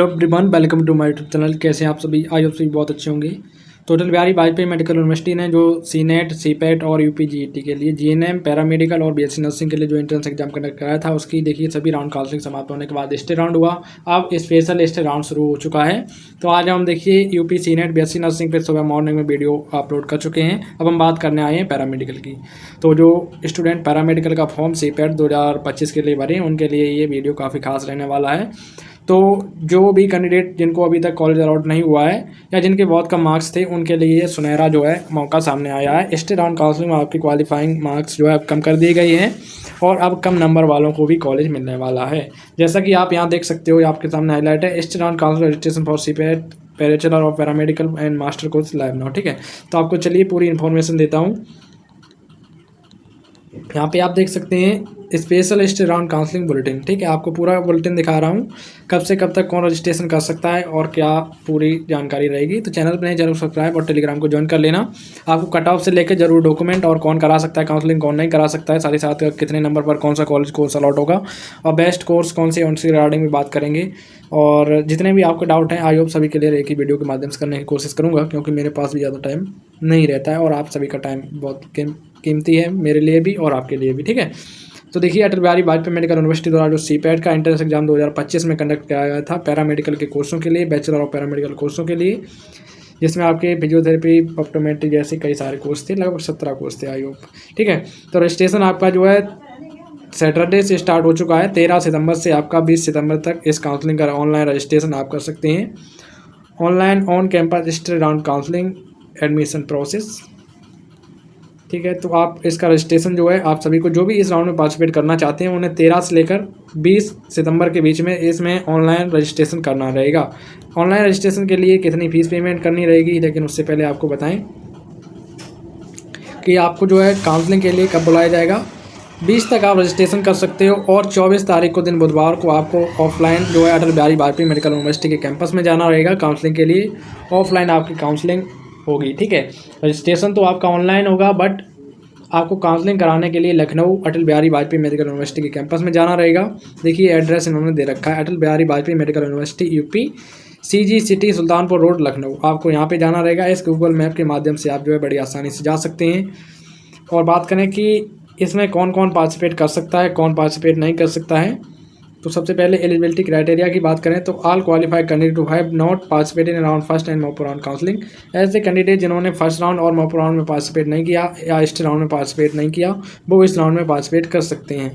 Everyone welcome to my YouTube channel. कैसे हैं आप सभी? आई होप सभी बहुत अच्छे होंगे। तो अटल बिहारी वाजपेयी मेडिकल यूनिवर्सिटी ने जो सीनेट, सीपेट और यूपीजीईटी के लिए जीएनएम, पैरामेडिकल और बीएससी नर्सिंग के लिए जो एंट्रेंस एग्जाम कंडक्ट कराया था, उसकी देखिए सभी राउंड काउंसलिंग समाप्त होने के बाद स्टे राउंड हुआ। अब स्पेशल स्टे राउंड शुरू हो चुका है। तो आज हम देखिए यूपी सीनेट, बीएससी नर्सिंग पे सुबह मॉर्निंग में वीडियो अपलोड कर चुके हैं। अब हम बात करने आए हैं पैरामेडिकल की। तो जो स्टूडेंट पैरामेडिकल का फॉर्म सीपेट 2025 के लिए भरे, उनके लिए ये वीडियो काफ़ी खास रहने वाला है। तो जो भी कैंडिडेट जिनको अभी तक कॉलेज अलॉट नहीं हुआ है या जिनके बहुत कम मार्क्स थे, उनके लिए सुनहरा जो है मौका सामने आया है। स्टे राउंड काउंसलिंग में आपकी क्वालिफाइंग मार्क्स जो है अब कम कर दी गई हैं और अब कम नंबर वालों को भी कॉलेज मिलने वाला है। जैसा कि आप यहाँ देख सकते हो, आपके सामने हाईलाइट है stay round counselling registration for CIPET, bachelor of paramedical and master course live now. ठीक है, तो आपको चलिए पूरी इन्फॉर्मेशन देता हूँ। यहाँ पे आप देख सकते हैं special stay round counselling bulletin. ठीक है, आपको पूरा बुलेटिन दिखा रहा हूँ, कब से कब तक कौन रजिस्ट्रेशन कर सकता है और क्या पूरी जानकारी रहेगी। तो चैनल पर नहीं, जरूर सब्सक्राइब और टेलीग्राम को ज्वाइन कर लेना। आपको कट ऑफ से लेकर जरूर डॉक्यूमेंट और कौन करा सकता है काउंसलिंग, कौन नहीं करा सकता है, साथ ही साथ कितने नंबर पर कौन सा कॉलेज कोर्स अलॉट होगा और बेस्ट कोर्स कौन से, उनसे रिगार्डिंग भी बात करेंगे। और जितने भी आपके डाउट हैं, आई होप सभी क्लियर एक ही वीडियो के माध्यम से करने की कोशिश करूँगा, क्योंकि मेरे पास भी ज़्यादा टाइम नहीं रहता है और आप सभी का टाइम बहुत कीमती है, मेरे लिए भी और आपके लिए भी। ठीक है, तो देखिए अटल बिहारी वाजपेयी मेडिकल यूनिवर्सिटी द्वारा जो सीपेट का एंट्रेंस एग्जाम 2025 में कंडक्ट किया गया था पैरामेडिकल के कोर्सों के लिए, बैचलर ऑफ पैरामेडिकल कोर्सों के लिए, जिसमें आपके फिजियोथेरेपी, ऑप्टोमेट्री जैसे कई सारे कोर्स थे, लगभग 17 कोर्स थे आई होप। ठीक है, तो रजिस्ट्रेशन आपका जो है सैटरडे से स्टार्ट हो चुका है। 13 सितंबर से आपका 20 सितंबर तक इस काउंसलिंग का ऑनलाइन रजिस्ट्रेशन आप कर सकते हैं। Online on campus stay round counselling admission process. ठीक है, तो आप इसका रजिस्ट्रेशन जो है, आप सभी को जो भी इस राउंड में पार्टिसिपेट करना चाहते हैं, उन्हें 13 से लेकर 20 सितंबर के बीच में इसमें ऑनलाइन रजिस्ट्रेशन करना रहेगा। ऑनलाइन रजिस्ट्रेशन के लिए कितनी फ़ीस पेमेंट करनी रहेगी, लेकिन उससे पहले आपको बताएं कि आपको जो है काउंसलिंग के लिए कब बुलाया जाएगा। 20 तक आप रजिस्ट्रेशन कर सकते हो और 24 तारीख को दिन बुधवार को आपको ऑफलाइन जो है अटल बिहारी वाजपेयी मेडिकल यूनिवर्सिटी के कैंपस में जाना रहेगा काउंसलिंग के लिए। ऑफलाइन आपकी काउंसलिंग होगी। ठीक है, रजिस्ट्रेशन तो आपका ऑनलाइन होगा, बट आपको काउंसलिंग कराने के लिए लखनऊ अटल बिहारी वाजपेयी मेडिकल यूनिवर्सिटी के कैंपस में जाना रहेगा। देखिए एड्रेस इन्होंने दे रखा है, Atal Bihari Vajpayee medical university UP, CG city, Sultanpur road, Lucknow. आपको यहाँ पे जाना रहेगा। इस गूगल मैप के माध्यम से आप जो है बड़ी आसानी से जा सकते हैं। और बात करें कि इसमें कौन कौन पार्टिसिपेट कर सकता है, कौन पार्टिसिपेट नहीं कर सकता है, तो सबसे पहले एलिजिबिलिटी क्राइटेरिया की बात करें तो all qualified candidate who have not participated in round first and mop round counselling. ऐसे कैंडिडेट जिन्होंने फर्स्ट राउंड और मॉप राउंड में पार्टिसिपेट नहीं किया या स्टे राउंड में पार्टिसिपेट नहीं किया, वो इस राउंड में पार्टिसिपेट कर सकते हैं।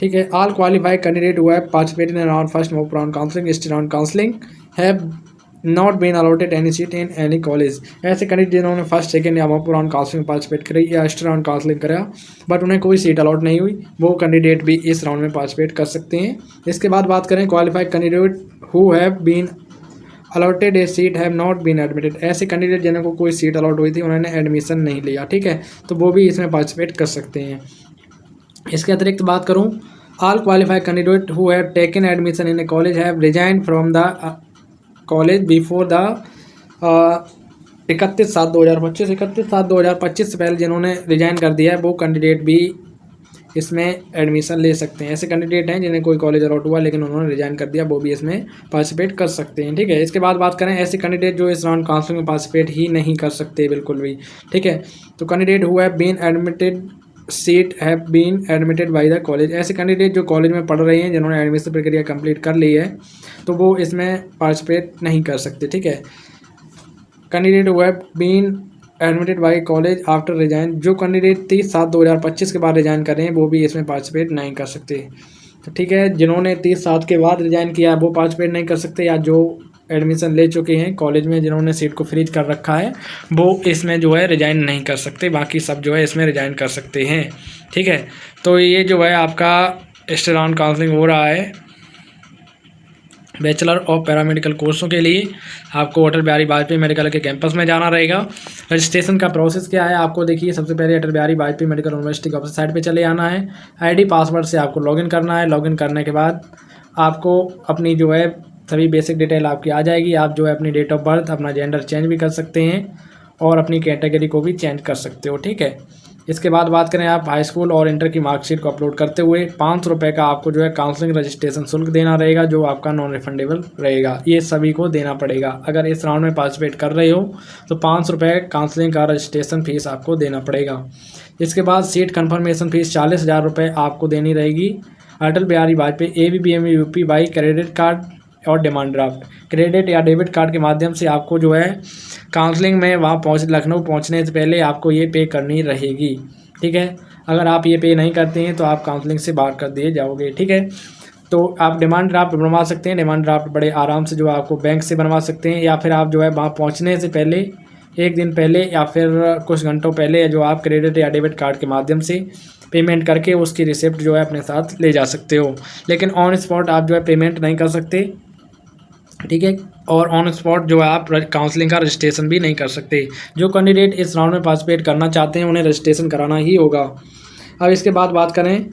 ठीक है, all qualified candidate who have participated in round first mop round counselling, stay round counselling have not been allotted any seat in any college. ऐसे कैंडिडेट जिन्होंने फर्स्ट, सेकंड या मॉप राउंड काउंसलिंग में participate करी या stay round counselling करा but उन्हें कोई seat allot नहीं हुई, वो कैंडिडेट भी इस राउंड में पार्टिसिपेट कर सकते हैं। इसके बाद बात करें qualified candidate who have been allotted a seat have not been admitted. ऐसे कैंडिडेट जिन्हें को कोई सीट अलॉट हुई थी, उन्होंने एडमिशन नहीं लिया। ठीक है, तो वो भी इसमें पार्टिसिपेट कर सकते हैं। इसके अतिरिक्त बात करूँ, all qualified candidate who have taken admission in a college have resigned from the college before the 31/7/2025 से पहले जिन्होंने रिजाइन कर दिया है, वो कैंडिडेट भी इसमें एडमिशन ले सकते हैं। ऐसे कैंडिडेट हैं जिन्हें कोई कॉलेज अलॉट हुआ लेकिन उन्होंने रिजाइन कर दिया, वो भी इसमें पार्टिसिपेट कर सकते हैं। ठीक है, इसके बाद बात करें ऐसे कैंडिडेट जो इस राउंड काउंसलिंग में पार्टिसिपेट ही नहीं कर सकते बिल्कुल भी। ठीक है, तो candidate who have been admitted seat have been admitted by the college. ऐसे कैंडिडेट जो कॉलेज में पढ़ रहे हैं, जिन्होंने एडमिशन प्रक्रिया कंप्लीट कर ली है, तो वो इसमें पार्टिसिपेट नहीं कर सकते। ठीक है, candidate who have been admitted by college after resign, जो कैंडिडेट 30/7/2025 के बाद रिजाइन कर रहे हैं, वो भी इसमें पार्टिसिपेट नहीं कर सकते। तो ठीक है, जिन्होंने 30/7 के बाद रिजाइन किया है वो पार्टिसिपेट नहीं कर सकते, या जो एडमिशन ले चुके हैं कॉलेज में, जिन्होंने सीट को फ्रीज कर रखा है, वो इसमें जो है रिजाइन नहीं कर सकते। बाकी सब जो है इसमें रिजाइन कर सकते हैं। ठीक है, तो ये जो है आपका स्टे राउंड काउंसलिंग हो रहा है बैचलर ऑफ पैरामेडिकल कोर्सों के लिए। आपको अटल बिहारी वाजपेयी मेडिकल के कैंपस में जाना रहेगा। रजिस्ट्रेशन का प्रोसेस क्या है, आपको देखिए सबसे पहले अटल बिहारी वाजपेयी मेडिकल यूनिवर्सिटी की ऑफिस साइट पे चले आना है। आईडी पासवर्ड से आपको लॉगिन करना है। लॉगिन करने के बाद आपको अपनी जो है सभी बेसिक डिटेल आपकी आ जाएगी। आप जो है अपनी डेट ऑफ बर्थ, अपना जेंडर चेंज भी कर सकते हैं और अपनी कैटेगरी को भी चेंज कर सकते हो। ठीक है, इसके बाद बात करें आप हाई स्कूल और इंटर की मार्कशीट को अपलोड करते हुए 500 रुपये का आपको जो है काउंसलिंग रजिस्ट्रेशन शुल्क देना रहेगा, जो आपका नॉन रिफंडेबल रहेगा। ये सभी को देना पड़ेगा। अगर इस राउंड में पार्टिसिपेट कर रहे हो तो 500 रुपये काउंसलिंग का रजिस्ट्रेशन फीस आपको देना पड़ेगा। इसके बाद सीट कन्फर्मेशन फीस 40,000 रुपये आपको देनी रहेगी। Atal Bihari Vajpayee ABBMU UP by credit card और डिमांड ड्राफ्ट, क्रेडिट या डेबिट कार्ड के माध्यम से आपको जो है काउंसलिंग में वहाँ लखनऊ पहुँचने से पहले आपको ये पे करनी रहेगी। ठीक है, अगर आप ये पे नहीं करते हैं तो आप काउंसलिंग से बाहर कर दिए जाओगे। ठीक है, तो आप डिमांड ड्राफ्ट बनवा सकते हैं। डिमांड ड्राफ्ट बड़े आराम से जो आपको बैंक से बनवा सकते हैं, या फिर आप जो है वहाँ पहुँचने से पहले एक दिन पहले या फिर कुछ घंटों पहले जो आप क्रेडिट या डेबिट कार्ड के माध्यम से पेमेंट करके उसकी रिसिप्ट जो है अपने साथ ले जा सकते हो। लेकिन ऑन स्पॉट आप जो है पेमेंट नहीं कर सकते। ठीक है, और ऑन स्पॉट जो है आप काउंसलिंग का रजिस्ट्रेशन भी नहीं कर सकते। जो कैंडिडेट इस राउंड में पार्टिसिपेट करना चाहते हैं उन्हें रजिस्ट्रेशन कराना ही होगा। अब इसके बाद बात करें,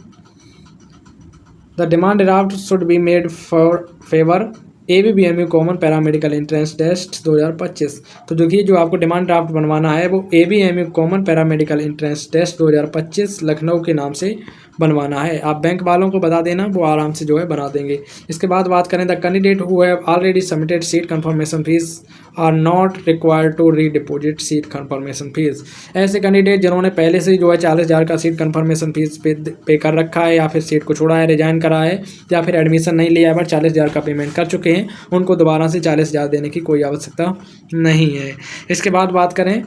the demand draft should be made for favour ABBMU common paramedical entrance test 2025। तो देखिए, जो आपको डिमांड ड्राफ्ट बनवाना है वो ABBMU common paramedical entrance test 2025 Lucknow के नाम से बनवाना है। आप बैंक वालों को बता देना, वो आराम से जो है बना देंगे। इसके बाद बात करें, the candidate who have already submitted seat confirmation fees are not required to redeposit seat confirmation fees. ऐसे कैंडिडेट जिन्होंने पहले से जो है 40,000 का सीट कंफर्मेशन फीस पे कर रखा है, या फिर सीट को छोड़ा है, रिजाइन करा है, या फिर एडमिशन नहीं लिया है पर 40,000 का पेमेंट कर चुके हैं, उनको दोबारा से 40,000 देने की कोई आवश्यकता नहीं है। इसके बाद बात करें,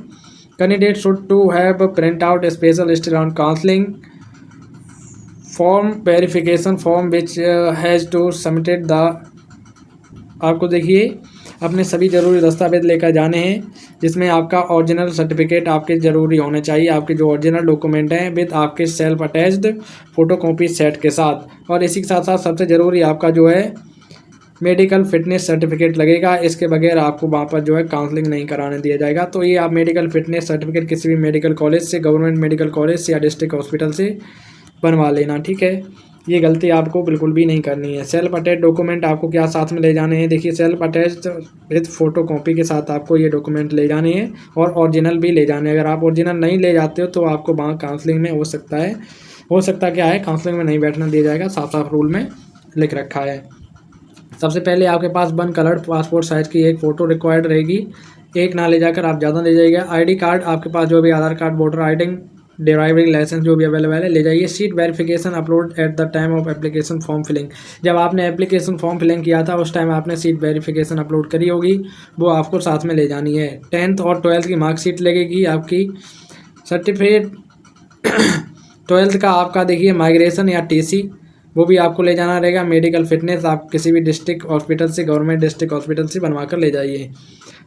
candidate should to have print out special list on counselling form verification form which has to submitted the. आपको देखिए अपने सभी ज़रूरी दस्तावेज लेकर जाने हैं, जिसमें आपका ओरिजिनल सर्टिफिकेट आपके ज़रूरी होने चाहिए, आपके जो ओरिजिनल डॉक्यूमेंट हैं विद आपके सेल्फ अटैच्ड फ़ोटोकॉपी सेट के साथ। और इसी के साथ साथ सबसे ज़रूरी आपका जो है मेडिकल फिटनेस सर्टिफिकेट लगेगा। इसके बगैर आपको वहाँ पर जो है काउंसलिंग नहीं कराने दिया जाएगा। तो ये आप मेडिकल फिटनेस सर्टिफिकेट किसी भी मेडिकल कॉलेज से, गवर्नमेंट मेडिकल कॉलेज से या डिस्ट्रिक्ट हॉस्पिटल से बनवा लेना। ठीक है, ये गलती आपको बिल्कुल भी नहीं करनी है। सेल्फ अटैच डॉक्यूमेंट आपको क्या साथ में ले जाने हैं, देखिए self attach with photo copy के साथ आपको ये डॉक्यूमेंट ले जाने हैं, और ओरिजिनल भी ले जाने हैं। अगर आप ओरिजिनल नहीं ले जाते हो तो आपको वहाँ काउंसलिंग में हो सकता क्या है, काउंसलिंग में नहीं बैठना दिया जाएगा, साफ साफ रूल में लिख रखा है। सबसे पहले आपके पास 1 कलर्ड पासपोर्ट साइज़ की एक फ़ोटो रिक्वायर्ड रहेगी। एक ना ले जाकर आप ज़्यादा ले जाइएगा। ID कार्ड आपके पास जो भी Aadhaar card, voter ID, driving licence जो भी अवेलेबल है ले जाइए। Seat verification upload at the time of application form filling. जब आपने एप्लीकेशन फॉर्म फिलिंग किया था उस टाइम आपने सीट वेरिफिकेशन अपलोड करी होगी, वो आपको साथ में ले जानी है। 10th और 12th की मार्कशीट लगेगी आपकी। सर्टिफिकेट 12th का आपका देखिए माइग्रेशन या TC, वो भी आपको ले जाना रहेगा। मेडिकल फिटनेस आप किसी भी डिस्ट्रिक्ट हॉस्पिटल से, गवर्नमेंट डिस्ट्रिक्ट हॉस्पिटल से बनवा कर ले जाइए।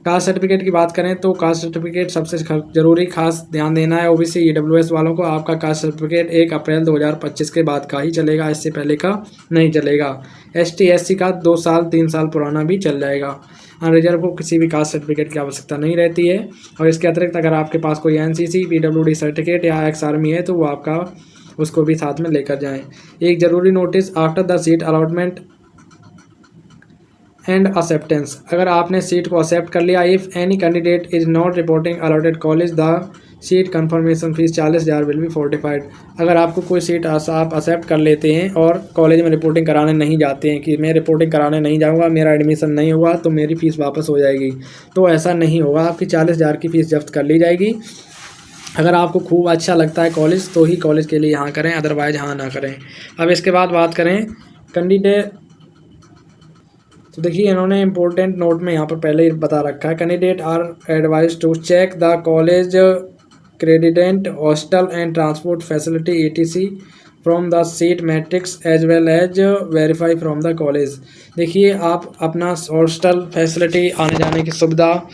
कास्ट सर्टिफिकेट की बात करें तो कास्ट सर्टिफिकेट सबसे ज़रूरी खास ध्यान देना है OBC EWS वालों को। आपका कास्ट सर्टिफिकेट 1 अप्रैल 2025 के बाद का ही चलेगा, इससे पहले का नहीं चलेगा। ST SC का 2 साल 3 साल पुराना भी चल जाएगा। अनरिजर्व को किसी भी कास्ट सर्टिफिकेट की आवश्यकता नहीं रहती है। और इसके अतिरिक्त अगर आपके पास कोई NCC PWD सर्टिफिकेट या एक्स आर्मी है तो वो आपका उसको भी साथ में लेकर जाएं। एक ज़रूरी notice, after the seat allotment and acceptance, अगर आपने सीट को एक्सेप्ट कर लिया, if any candidate is not reporting allotted college the seat confirmation fees 40,000 will be fortified. अगर आपको कोई सीट आप एक्सेप्ट कर लेते हैं और कॉलेज में रिपोर्टिंग कराने नहीं जाते हैं कि मैं रिपोर्टिंग कराने नहीं जाऊंगा, मेरा एडमिशन नहीं हुआ तो मेरी फ़ीस वापस हो जाएगी, तो ऐसा नहीं होगा। आपकी 40,000 की फ़ीस जब्त कर ली जाएगी। अगर आपको खूब अच्छा लगता है कॉलेज तो ही कॉलेज के लिए यहाँ करें, अदरवाइज हाँ ना करें। अब इसके बाद बात करें कैंडिडेट, तो देखिए इन्होंने इंपॉर्टेंट नोट में यहाँ पर पहले ही बता रखा है, candidate are advise to check the college credential hostel and transport facility ETC from the seat matrix as well as verify from the college. देखिए आप अपना हॉस्टल फैसिलिटी, आने जाने की सुविधा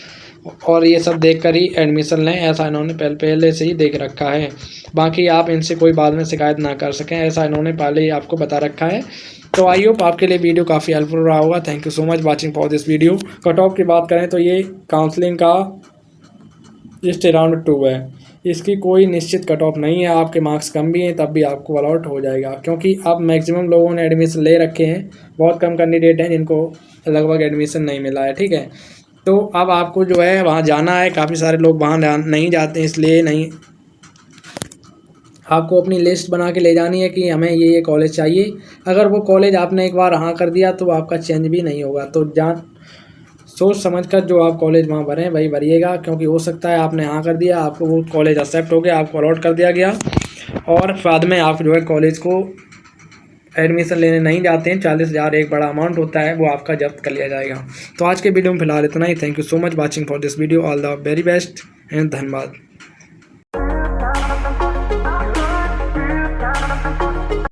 और ये सब देखकर ही एडमिशन लें, ऐसा इन्होंने पहले से ही देख रखा है। बाकी आप इनसे कोई बाद में शिकायत ना कर सकें, ऐसा इन्होंने पहले ही आपको बता रखा है। तो आई होप आपके लिए वीडियो काफ़ी हेल्पफुल रहा होगा। Thank you so much watching for this video. Cut off की बात करें तो ये काउंसलिंग का जस्ट राउंड 2 है, इसकी कोई निश्चित कट ऑफ नहीं है। आपके मार्क्स कम भी हैं तब भी आपको अलॉट हो जाएगा, क्योंकि अब मैक्सिमम लोगों ने एडमिशन ले रखे हैं, बहुत कम कैंडिडेट हैं जिनको लगभग एडमिशन नहीं मिला है। ठीक है, तो अब आपको जो है वहाँ जाना है। काफ़ी सारे लोग वहाँ नहीं जाते हैं, इसलिए नहीं आपको अपनी लिस्ट बना के ले जानी है कि हमें ये कॉलेज चाहिए। अगर वो कॉलेज आपने एक बार हाँ कर दिया तो आपका चेंज भी नहीं होगा। तो सोच समझकर जो आप कॉलेज वहाँ भरें वही भरिएगा, क्योंकि हो सकता है आपने हाँ कर दिया, आपको वो कॉलेज एक्सेप्ट हो गया, आपको अलॉट कर दिया गया और बाद में आप जो है कॉलेज को एडमिशन लेने नहीं जाते हैं, 40,000 एक बड़ा अमाउंट होता है, वो आपका जब्त कर लिया जाएगा। तो आज के वीडियो में फिलहाल इतना ही। Thank you so much watching for this video. All the very best and धन्यवाद।